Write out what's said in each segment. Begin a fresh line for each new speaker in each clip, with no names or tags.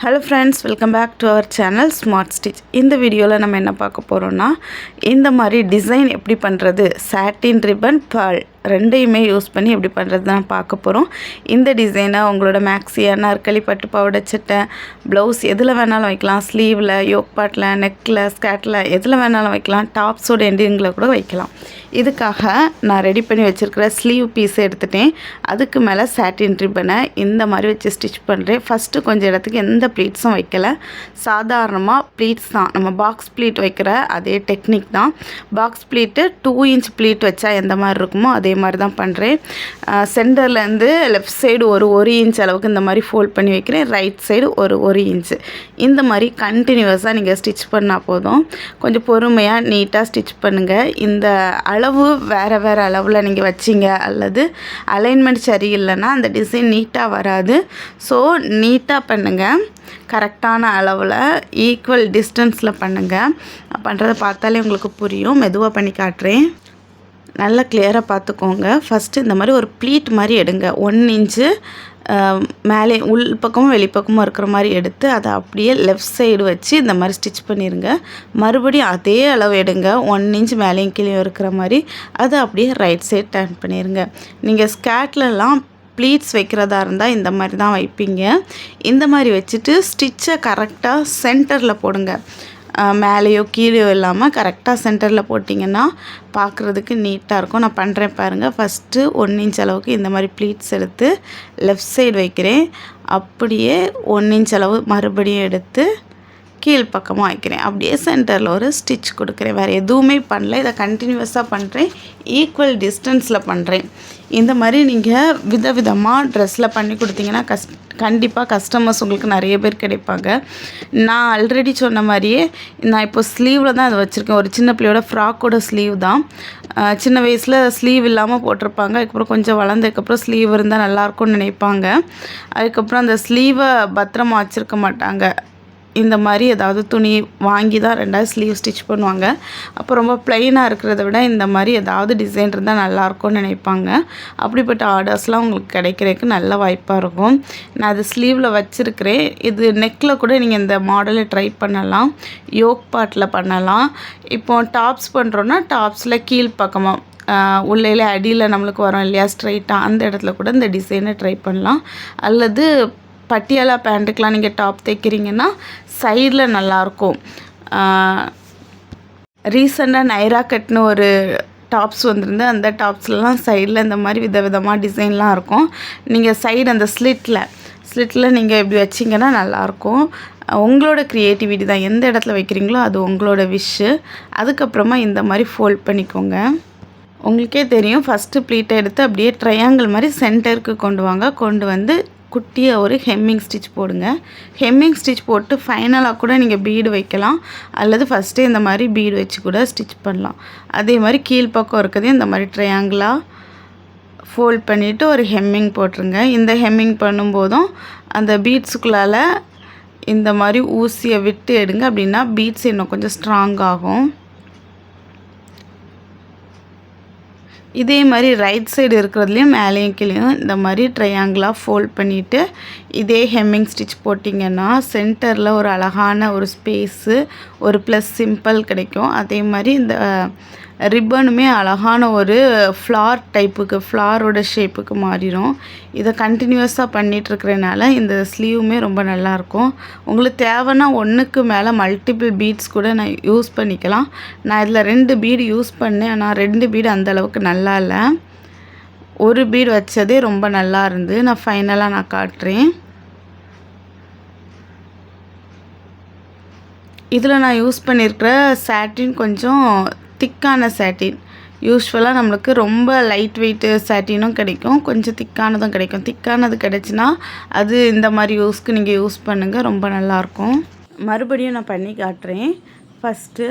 Hello friends, welcome back to our channel smart stitch. இந்த வீடியோவில் நம்ம என்ன பார்க்க போகிறோன்னா, இந்த மாதிரி டிசைன் எப்படி பண்ணுறது, சாட்டின் ரிப்பன் பேர்ல் ரெண்டையுமே யூஸ் பண்ணி எப்படி பண்ணுறது தான் பார்க்க போகிறோம். இந்த டிசைனை உங்களோட மேக்ஸியா, நாற்காலி, பட்டு பாவாடை சட்டை, ப்ளவுஸ் எதில் வேணாலும் வைக்கலாம். ஸ்லீவில், யோக் பாட்டில், நெக்கில், ஸ்கேட்டில் எதில் வேணாலும் வைக்கலாம். டாப்ஸோட எண்டிங்கில் கூட வைக்கலாம். இதுக்காக நான் ரெடி பண்ணி வச்சுருக்கிற ஸ்லீவ் பீஸை எடுத்துட்டேன். அதுக்கு மேலே சாட்டின் ரிப்பனை இந்த மாதிரி வச்சு ஸ்டிச் பண்ணுறேன். ஃபஸ்ட்டு கொஞ்சம் இடத்துக்கு எந்த ப்ளீட்ஸும் வைக்கலை, சாதாரணமாக ப்ளீட்ஸ் தான். நம்ம பாக்ஸ் ப்ளீட் வைக்கிற அதே டெக்னிக் தான். பாக்ஸ் ப்ளீட்டு 2 இன்ச் ப்ளீட் வச்சா எந்த மாதிரி இருக்குமோ அதே மாதிரி தான் பண்ணுறேன். சென்டர்லேருந்து லெஃப்ட் சைடு ஒரு இன்ச் அளவுக்கு இந்த மாதிரி ஃபோல்ட் பண்ணி வைக்கிறேன். ரைட் சைடு ஒரு இன்ச்சு. இந்த மாதிரி கண்டினியூஸாக நீங்கள் ஸ்டிச் பண்ணால் போதும். கொஞ்சம் பொறுமையாக நீட்டாக ஸ்டிச் பண்ணுங்கள். இந்த அளவு வேறு அளவில் நீங்கள் வச்சிங்க அல்லது அலைன்மெண்ட் சரியில்லைன்னா அந்த டிசைன் நீட்டாக வராது. ஸோ நீட்டாக பண்ணுங்கள், கரெக்டான அளவில் ஈக்குவல் டிஸ்டன்ஸில் பண்ணுங்கள். பண்ணுறதை பார்த்தாலே உங்களுக்கு புரியும். மெதுவாக பண்ணி காட்டுறேன், நல்லா கிளியராக பார்த்துக்கோங்க. ஃபஸ்ட்டு இந்த மாதிரி ஒரு ப்ளீட் மாதிரி எடுங்க. 1 இன்ச்சு மேலே உள் பக்கமும் வெளிப்பக்கமும் இருக்கிற மாதிரி எடுத்து அதை அப்படியே லெஃப்ட் சைடு வச்சு இந்த மாதிரி ஸ்டிச் பண்ணிடுங்க. மறுபடியும் அதே அளவு எடுங்க, 1 இன்ச் மேலேயும் கீழே இருக்கிற மாதிரி அதை அப்படியே ரைட் சைடு டர்ன் பண்ணிடுங்க. நீங்கள் ஸ்கேட்லலாம் ப்ளீட்ஸ் வைக்கிறதா இருந்தால் இந்த மாதிரி தான் வைப்பீங்க. இந்த மாதிரி வச்சுட்டு ஸ்டிச்சை கரெக்டாக சென்டரில் போடுங்க. மேலேயோ கீழேயோ இல்லாமல் கரெக்டாக சென்டரில் போட்டிங்கன்னா பார்க்குறதுக்கு நீட்டாக இருக்கும். நான் பண்ணுறேன் பாருங்கள். ஃபஸ்ட்டு 1 இன்ச் அளவுக்கு இந்த மாதிரி ப்ளீட்ஸ் எடுத்து லெஃப்ட் சைடு வைக்கிறேன். அப்படியே 1 இன்ச் அளவு மறுபடியும் எடுத்து கீழ்ப்பக்கமாக வைக்கிறேன். அப்படியே சென்டரில் ஒரு ஸ்டிச் கொடுக்குறேன். வேறு எதுவுமே பண்ணல. இதை கண்டினியூஸாக பண்ணுறேன், ஈக்குவல் டிஸ்டன்ஸில் பண்ணுறேன். இந்த மாதிரி நீங்கள் விதவிதமாக ட்ரெஸ்ஸில் பண்ணி கொடுத்தீங்கன்னா கண்டிப்பாக கஸ்டமர்ஸ் உங்களுக்கு நிறைய பேர் கிடைப்பாங்க. நான் ஆல்ரெடி சொன்ன மாதிரியே நான் இப்போ ஸ்லீவில் தான் அதை வச்சுருக்கேன். ஒரு சின்ன பிள்ளையோட ஃப்ராக்கோட ஸ்லீவ் தான். சின்ன வயசில் ஸ்லீவ் இல்லாமல் போட்டிருப்பாங்க. அதுக்கப்புறம் கொஞ்சம் வளர்ந்ததுக்கப்புறம் ஸ்லீவ் இருந்தால் நல்லாயிருக்கும்னு நினைப்பாங்க. அதுக்கப்புறம் அந்த ஸ்லீவை பத்திரமா வச்சுருக்க மாட்டாங்க. இந்த மாதிரி ஏதாவது துணி வாங்கி தான் 2வது ஸ்லீவ் ஸ்டிச் பண்ணுவாங்க. அப்போ ரொம்ப ப்ளைனாக இருக்கிறத விட இந்த மாதிரி ஏதாவது டிசைன் இருந்தால் நல்லாயிருக்கும்னு நினைப்பாங்க. அப்படிப்பட்ட ஆர்டர்ஸ்லாம் உங்களுக்கு கிடைக்கிறதுக்கு நல்ல வாய்ப்பாக இருக்கும். நான் அது ஸ்லீவில் வச்சுருக்கிறேன். இது நெக்கில் கூட நீங்கள் இந்த மாடலை ட்ரை பண்ணலாம், யோக் பாட்டில் பண்ணலாம். இப்போ டாப்ஸ் பண்ணுறோன்னா டாப்ஸில் கீழ் பக்கமாக உள்ளே அடியில் நம்மளுக்கு வரும் இல்லையா ஸ்ட்ரைட்டாக, அந்த இடத்துல கூட இந்த டிசைனை ட்ரை பண்ணலாம். அல்லது பட்டியாலா பேண்ட்டுக்கெலாம் நீங்கள் டாப் தைக்கிறீங்கன்னா சைடில் நல்லாயிருக்கும். ரீசெண்டாக நைரா கட்னு ஒரு டாப்ஸ் வந்திருந்து. அந்த டாப்ஸ்லாம் சைடில் இந்த மாதிரி விதவிதமாக டிசைன்லாம் இருக்கும். நீங்கள் சைடு அந்த ஸ்லிட்டில் நீங்கள் இப்படி வச்சிங்கன்னா நல்லாயிருக்கும். உங்களோட க்ரியேட்டிவிட்டி தான். எந்த இடத்துல வைக்கிறீங்களோ அது உங்களோட விஷ்ஷு. அதுக்கப்புறமா இந்த மாதிரி ஃபோல்ட் பண்ணிக்கோங்க. உங்களுக்கே தெரியும், ஃபஸ்ட்டு ப்ளீட்டை எடுத்து அப்படியே ட்ரையாங்கிள் மாதிரி சென்டருக்கு கொண்டு வந்து குட்டியாக ஒரு ஹெம்மிங் ஸ்டிச் போடுங்க. ஹெம்மிங் ஸ்டிச் போட்டு ஃபைனலாக கூட நீங்கள் பீடு வைக்கலாம், அல்லது ஃபஸ்ட்டே இந்த மாதிரி பீடு வச்சு கூட ஸ்டிச் பண்ணலாம். அதே மாதிரி கீழ்ப்பக்கம் இருக்கிறதே இந்த மாதிரி ட்ரையாங்கிளாக ஃபோல்ட் பண்ணிவிட்டு ஒரு ஹெம்மிங் போட்டுருங்க. இந்த ஹெம்மிங் பண்ணும்போதும் அந்த பீட்ஸுக்குள்ளால் இந்த மாதிரி ஊசியை விட்டு எடுங்க. அப்படின்னா பீட்ஸ் இன்னும் கொஞ்சம் ஸ்ட்ராங் ஆகும். இதே மாதிரி ரைட் சைடு இருக்கிறதுலையும் மேலேயும் கீழேயும் இந்த மாதிரி ட்ரையாங்கிளாக ஃபோல்ட் பண்ணிவிட்டு இதே ஹெம்மிங் ஸ்டிச் போட்டிங்கன்னா சென்டரில் ஒரு அழகான ஒரு ஸ்பேஸு, ஒரு ப்ளஸ் சிம்பிள் கிடைக்கும். அதே மாதிரி இந்த ரிப்பனுமே அழகான ஒரு ஃப்ளார் டைப்புக்கு, ஃப்ளாரோட ஷேப்புக்கு மாறிடும். இதை கண்டினியூஸாக பண்ணிகிட்ருக்கிறனால இந்த ஸ்லீவுமே ரொம்ப நல்லாயிருக்கும். உங்களுக்கு தேவைன்னா 1க்கு மேலே மல்டிபிள் பீட்ஸ் கூட நான் யூஸ் பண்ணிக்கலாம். நான் இதில் 2 பீடு யூஸ் பண்ணேன். ஆனால் 2 பீடு அந்தளவுக்கு நல்லா இல்லை. ஒரு பீடு வச்சதே ரொம்ப நல்லா இருந்து. நான் ஃபைனலாக நான் காட்டுறேன். இதில் நான் யூஸ் பண்ணியிருக்கிற சாட்டின் கொஞ்சம் திக்கான சாட்டின். யூஸ்வலாக நம்மளுக்கு ரொம்ப லைட் வெயிட்டு சாட்டினும் கிடைக்கும், கொஞ்சம் திக்கானதும் கிடைக்கும். திக்கானது கிடச்சின்னா அது இந்த மாதிரி யூஸ்க்கு நீங்கள் யூஸ் பண்ணுங்கள், ரொம்ப நல்லாயிருக்கும். மறுபடியும் நான் பண்ணி காட்டுறேன். ஃபஸ்ட்டு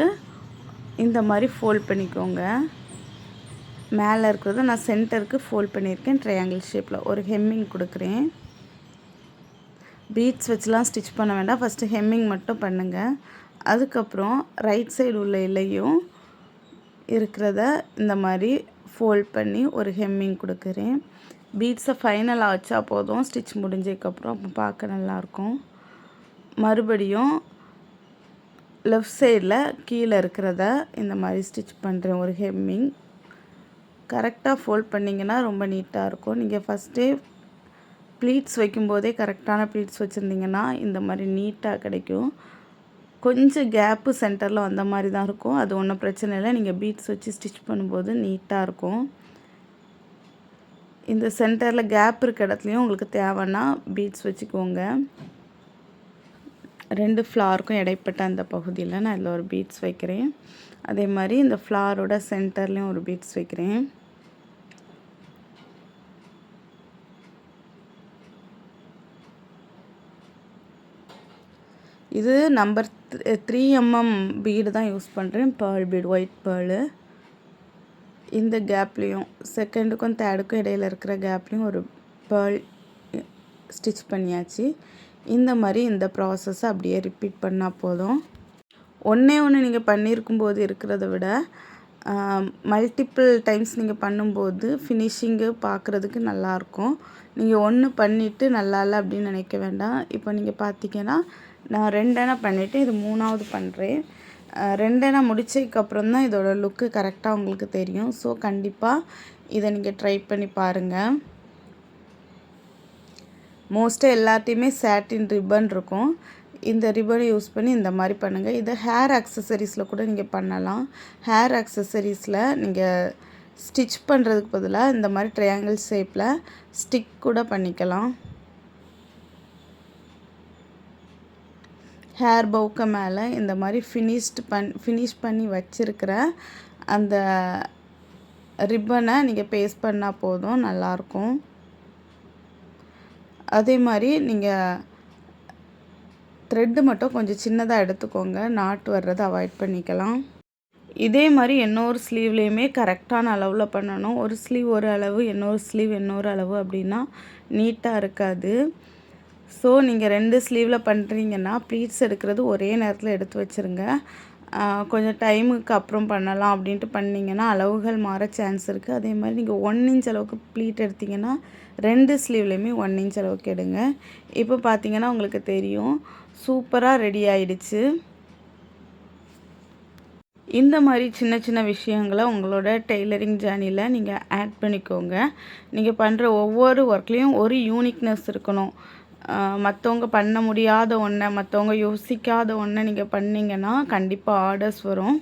இந்த மாதிரி ஃபோல்ட் பண்ணிக்கோங்க. மேலே இருக்கிறத நான் சென்டருக்கு ஃபோல்ட் பண்ணியிருக்கேன். ட்ரையாங்கிள் ஷேப்பில் ஒரு ஹெம்மிங் கொடுக்குறேன். பீட்ஸ் வச்சுலாம் ஸ்டிச் பண்ண வேண்டாம், ஃபஸ்ட்டு ஹெம்மிங் மட்டும் பண்ணுங்கள். அதுக்கப்புறம் ரைட் சைடு உள்ள இலையும் இருக்கிறத இந்த மாதிரி ஃபோல்ட் பண்ணி ஒரு ஹெம்மிங் கொடுக்குறேன். பீட்ஸை ஃபைனலாக வச்சா போதும், ஸ்டிச் முடிஞ்சதுக்கப்புறம் அப்போ பார்க்க நல்லாயிருக்கும். மறுபடியும் லெஃப்ட் சைடில் கீழே இருக்கிறத இந்த மாதிரி ஸ்டிச் பண்ணுறேன். ஒரு ஹெம்மிங் கரெக்டாக ஃபோல்ட் பண்ணிங்கன்னா ரொம்ப நீட்டாக இருக்கும். நீங்கள் ஃபஸ்ட்டே ப்ளீட்ஸ் வைக்கும்போதே கரெக்டான ப்ளீட்ஸ் வச்சுருந்தீங்கன்னா இந்த மாதிரி நீட்டாக கிடைக்கும். கொஞ்சம் கேப்பு சென்டரில் வந்த மாதிரி தான் இருக்கும். அது ஒன்றும் பிரச்சனை இல்லை. நீங்கள் பீட்ஸ் வச்சு ஸ்டிச் பண்ணும்போது நீட்டாக இருக்கும். இந்த சென்டரில் கேப் இருக்க இடத்துலையும் உங்களுக்கு தேவைன்னா பீட்ஸ் வச்சுக்கோங்க. 2 ஃப்ளாருக்கும் இடைப்பட்ட அந்த பகுதியில் நான் இதில் ஒரு பீட்ஸ் வைக்கிறேன். அதே மாதிரி இந்த ஃப்ளாரோட சென்டர்லேயும் ஒரு பீட்ஸ் வைக்கிறேன். இது நம்பர் 3 mm பீடு தான் யூஸ் பண்ணுறேன். Pearl bead, white pearl. இந்த கேப்லேயும் செகண்டுக்கும் தேர்டுக்கும் இடையில் இருக்கிற கேப்லேயும் ஒரு பேர்ல் ஸ்டிச் பண்ணியாச்சு. இந்த மாதிரி இந்த ப்ராசஸை அப்படியே ரிப்பீட் பண்ணால் போதும். ஒன்றே நீங்கள் பண்ணியிருக்கும்போது இருக்கிறத விட மல்டிப்பிள் டைம்ஸ் நீங்கள் பண்ணும்போது ஃபினிஷிங்கு பார்க்குறதுக்கு நல்லாயிருக்கும். நீங்கள் ஒன்று பண்ணிவிட்டு நல்லா இல்லை அப்படின்னு நினைக்க வேண்டாம். இப்போ நீங்கள் பார்த்தீங்கன்னா நான் 2 அணை பண்ணிவிட்டு இது 3ஆவது பண்ணுறேன். 2 அணை முடிச்சதுக்கப்புறம் தான் இதோட லுக்கு கரெக்டாக உங்களுக்கு தெரியும். ஸோ கண்டிப்பாக இதை நீங்கள் ட்ரை பண்ணி பாருங்கள். மோஸ்ட்டாக எல்லாத்தையுமே சாட்டின் ரிப்பன் இருக்கும். இந்த ரிப்பனை யூஸ் பண்ணி இந்த மாதிரி பண்ணுங்கள். இதை ஹேர் ஆக்சசரிஸில் கூட நீங்கள் பண்ணலாம். ஹேர் ஆக்சசரிஸில் நீங்கள் ஸ்டிச் பண்ணுறதுக்கு பதிலாக இந்த மாதிரி ட்ரையாங்கிள் ஷேப்பில் ஸ்டிக் கூட பண்ணிக்கலாம். ஹேர் பவுக்கு மேலே இந்த மாதிரி ஃபினிஷ் பண்ணி வச்சுருக்கிற அந்த ரிப்பனை நீங்கள் பேஸ்ட் பண்ணால் போதும், நல்லாயிருக்கும். அதே மாதிரி நீங்கள் த்ரெட்டு மட்டும் கொஞ்சம் சின்னதாக எடுத்துக்கோங்க. நாட்டு வர்றதை அவாய்ட் பண்ணிக்கலாம். இதே மாதிரி இன்னொரு ஸ்லீவ்லேயுமே கரெக்டான அளவில் பண்ணணும். ஒரு ஸ்லீவ் ஒரு அளவு, இன்னொரு ஸ்லீவ் இன்னொரு அளவு அப்படின்னா நீட்டாக இருக்காது. ஸோ நீங்கள் 2 ஸ்லீவில் பண்ணுறீங்கன்னா ப்ளீட்ஸ் எடுக்கிறது ஒரே நேரத்தில் எடுத்து வச்சுருங்க. கொஞ்சம் டைமுக்கு அப்புறம் பண்ணலாம் அப்படின்ட்டு பண்ணிங்கன்னா அளவுகள் மாற சான்ஸ் இருக்குது. அதே மாதிரி நீங்கள் 1 இன்ச் அளவுக்கு ப்ளீட் எடுத்திங்கன்னா 2 ஸ்லீவ்லேயுமே 1 இன்ச் அளவுக்கு எடுங்க. இப்போ பார்த்தீங்கன்னா உங்களுக்கு தெரியும், சூப்பராக ரெடி ஆயிடுச்சு. இந்த மாதிரி சின்ன சின்ன விஷயங்களை உங்களோட டெய்லரிங் ஜேர்னியில் நீங்கள் ஆட் பண்ணிக்கோங்க. நீங்கள் பண்ணுற ஒவ்வொரு ஒர்க்லேயும் ஒரு யூனிக்னஸ் இருக்கணும். மற்றவங்க பண்ண முடியாத ஒன்றை, மற்றவங்க யோசிக்காத ஒன்றை நீங்கள் பண்ணிங்கன்னா கண்டிப்பாக ஆர்டர்ஸ் வரும்.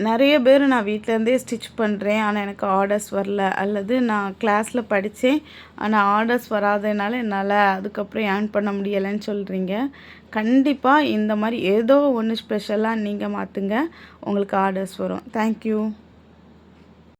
நிறைய பேர் நான் வீட்டிலேருந்தே ஸ்டிச் பண்ணுறேன், ஆனால் எனக்கு ஆர்டர்ஸ் வரல, அல்லது நான் கிளாஸில் படித்தேன் ஆனால் ஆர்டர்ஸ் வராதனால என்னால் அதுக்கப்புறம் ஏர்ன் பண்ண முடியலைன்னு சொல்கிறீங்க. கண்டிப்பாக இந்த மாதிரி ஏதோ ஒன்று ஸ்பெஷலாக நீங்கள் மாற்றுங்க, உங்களுக்கு ஆர்டர்ஸ் வரும். தேங்க்யூ.